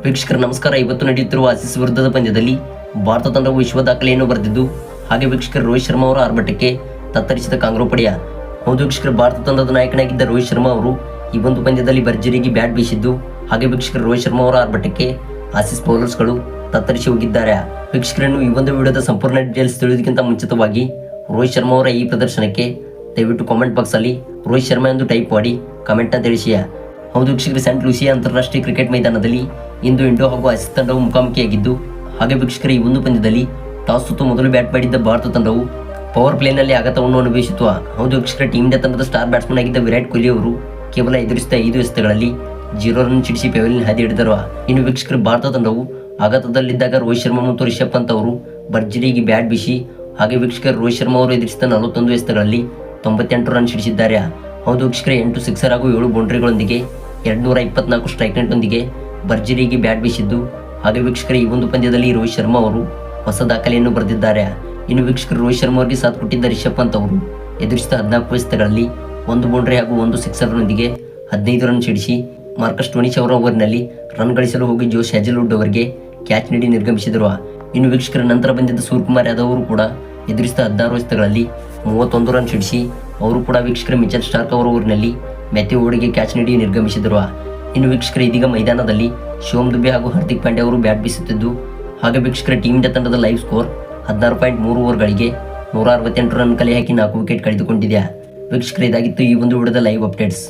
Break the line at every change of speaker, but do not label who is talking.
ವೀಕ್ಷಕರ ನಮಸ್ಕಾರ. ಇವತ್ತು ನಡೆಯುತ್ತಿರುವ ಆಸೀಸ್ ವಿರುದ್ಧದ ಪಂದ್ಯದಲ್ಲಿ ಭಾರತ ತಂಡವು ವಿಶ್ವ ದಾಖಲೆಯನ್ನು ಬರೆದಿದ್ದು, ಹಾಗೆ ವೀಕ್ಷಕರು ರೋಹಿತ್ ಶರ್ಮಾ ಅವರ ಆರ್ಭಟಕ್ಕೆ ತತ್ತರಿಸಿದ ಕಾಂಗ್ರೋ ಪಡೆಯ. ಹೌದು ವೀಕ್ಷಕರು, ಭಾರತ ತಂಡದ ನಾಯಕನಾಗಿದ್ದ ರೋಹಿತ್ ಶರ್ಮಾ ಅವರು ಈ ಒಂದು ಪಂದ್ಯದಲ್ಲಿ ಭರ್ಜರಿಗೆ ಬ್ಯಾಟ್ ಬೀಸಿದ್ದು, ಹಾಗೆ ವೀಕ್ಷಕರು ರೋಹಿತ್ ಶರ್ಮಾ ಅವರ ಆರ್ಭಟಕ್ಕೆ ಆಸೀಸ್ ಬೌಲರ್ಸ್ಗಳು ತತ್ತರಿಸಿ ಹೋಗಿದ್ದಾರೆ. ವೀಕ್ಷಕರನ್ನು ಈ ಒಂದು ವಿಡಿಯೋದ ಸಂಪೂರ್ಣ ಡೀಟೇಲ್ಸ್ ತಿಳಿಯೋದಕ್ಕಿಂತ ಮುಂಚಿತವಾಗಿ ರೋಹಿತ್ ಶರ್ಮಾ ಅವರ ಈ ಪ್ರದರ್ಶನಕ್ಕೆ ದಯವಿಟ್ಟು ಕಾಮೆಂಟ್ ಬಾಕ್ಸ್ ಅಲ್ಲಿ ರೋಹಿತ್ ಶರ್ಮಾ ಎಂದು ಟೈಪ್ ಮಾಡಿ ಕಾಮೆಂಟ್ ಅಂತ ತಿಳಿಸಿ. ಹೌದು ವೀಕ್ಷಕರು, ಸೆಂಟ್ ಲೂಸಿಯಾ ಅಂತಾರಾಷ್ಟ್ರೀಯ ಕ್ರಿಕೆಟ್ ಮೈದಾನದಲ್ಲಿ ಇಂದು ಇಂಡೋ ಹಾಗೂ ಆಸೀಸ್ ತಂಡವು ಮುಖಾಮುಖಿಯಾಗಿದ್ದು, ಹಾಗೆ ವೀಕ್ಷಕರ ಈ ಒಂದು ಪಂದ್ಯದಲ್ಲಿ ಟಾಸ್ ಸೋತು ಮೊದಲು ಬ್ಯಾಟ್ ಮಾಡಿದ್ದ ಭಾರತ ತಂಡವು ಪವರ್ ಪ್ಲೇನಲ್ಲಿ ಆಘಾತವನ್ನು ಅನುಭವಿಸಿತು. ಹೌದು ವೀಕ್ಷಕರ, ಟೀಮ್ ಇಂಡಿಯಾ ತಂಡದ ಸ್ಟಾರ್ ಬ್ಯಾಟ್ಸ್ಮನ್ ಆಗಿದ್ದ ವಿರಾಟ್ ಕೊಹ್ಲಿ ಅವರು ಕೇವಲ ಎದುರಿಸಿದ 5 ಎಸೆತಗಳಲ್ಲಿ 0 ರನ್ ಚಿಡಿಸಿ ಪೆವಿಲಿಯನ್ ಹಾದಿ ಹಿಡಿದರು. ಇನ್ನು ವೀಕ್ಷಕರ, ಭಾರತ ತಂಡವು ಆಘಾತದಲ್ಲಿದ್ದಾಗ ರೋಹಿತ್ ಶರ್ಮಾ ಮತ್ತು ರಿಷಬ್ ಪಂತ್ ಅವರು ಭರ್ಜರಿಗೆ ಬ್ಯಾಟ್ ಬೀಸಿ, ಹಾಗೆ ವೀಕ್ಷಕರು ರೋಹಿತ್ ಶರ್ಮಾ ಅವರು ಎದುರಿಸಿದ 41 ಎಸೆತಗಳಲ್ಲಿ 98 ರನ್ ಸಿಡಿಸಿದ್ದಾರೆ. ಹೌದು ವೀಕ್ಷಕರ, 8 ಸಿಕ್ಸರ್ ಹಾಗೂ 7 ಬೌಂಡ್ರಿಗಳೊಂದಿಗೆ 224 ಸ್ಟ್ರೈಕ್ ರೇಟ್ನೊಂದಿಗೆ ಭರ್ಜರಿಗೆ ಬ್ಯಾಟ್ ಬೀಸಿದ್ದು, ಹಾಗೆ ವೀಕ್ಷಕರ ಈ ಒಂದು ಪಂದ್ಯದಲ್ಲಿ ರೋಹಿತ್ ಶರ್ಮಾ ಅವರು ಹೊಸ ದಾಖಲೆಯನ್ನು ಬರೆದಿದ್ದಾರೆ. ಇನ್ನು ವೀಕ್ಷಕರು, ರೋಹಿತ್ ಶರ್ಮಾ ಅವರಿಗೆ ಸಾಥ್ ಕೊಟ್ಟಿದ್ದ ರಿಷಬ್ ಪಂತ್ ಅವರು ಎದುರಿಸಿದ 14 ಎಸೆತಗಳಲ್ಲಿ 1 ಬೌಂಡ್ರಿ ಹಾಗೂ 1 ಸಿಕ್ಸರ್ನೊಂದಿಗೆ 15 ರನ್ ಸಿಡಿಸಿ ಮಾರ್ಕಸ್ ಸ್ಟೋನಿಸ್ ಅವರ ಓವರ್ನಲ್ಲಿ ರನ್ ಗಳಿಸಲು ಹೋಗಿ ಜೋಶ್ ಹ್ಯಾಜಲ್ವುಡ್ ಅವರಿಗೆ ಕ್ಯಾಚ್ ನೀಡಿ ನಿರ್ಗಮಿಸಿದರು. ಇನ್ನು ವೀಕ್ಷಕರ ನಂತರ ಬಂದಿದ್ದ ಸೂರ್ಯಕುಮಾರ್ ಯಾದವ್ ಅವರು ಕೂಡ ಎದುರಿಸಿದ 16 ಎಸೆತಗಳಲ್ಲಿ 31 ರನ್ ಸಿಡಿಸಿ ಅವರು ಕೂಡ ವೀಕ್ಷಕರ ಮಿಚೆಲ್ ಸ್ಟಾರ್ಕ್ ಅವರ ಓವರ್ನಲ್ಲಿ ಮ್ಯಾಥ್ಯೂ ಓಡಿಗೆ ಕ್ಯಾಚ್ ನೀಡಿ ನಿರ್ಗಮಿಸಿದರು. ಇನ್ನು ವೀಕ್ಷಕರ ಇದೀಗ ಮೈದಾನದಲ್ಲಿ ಶಿವಮ್ ದುಬೆ ಹಾಗೂ ಹಾರ್ದಿಕ್ ಪಾಂಡ್ಯ ಅವರು ಬ್ಯಾಟ್ ಬೀಸುತ್ತಿದ್ದು, ಹಾಗೆ ವೀಕ್ಷಕರ ಟೀಮ್ ಇಂಡಿಯಾ ತಂಡದ ಲೈವ್ ಸ್ಕೋರ್ 16.3 ಓವರ್ಗಳಿಗೆ 168 ರನ್ ಕಲೆ ಹಾಕಿ 4 ವಿಕೆಟ್ ಕಳೆದುಕೊಂಡಿದೆ. ವೀಕ್ಷಕರ, ಇದಾಗಿತ್ತು ಈ ಒಂದು ವಿಡಿಯೋದ ಲೈವ್ ಅಪ್ಡೇಟ್ಸ್.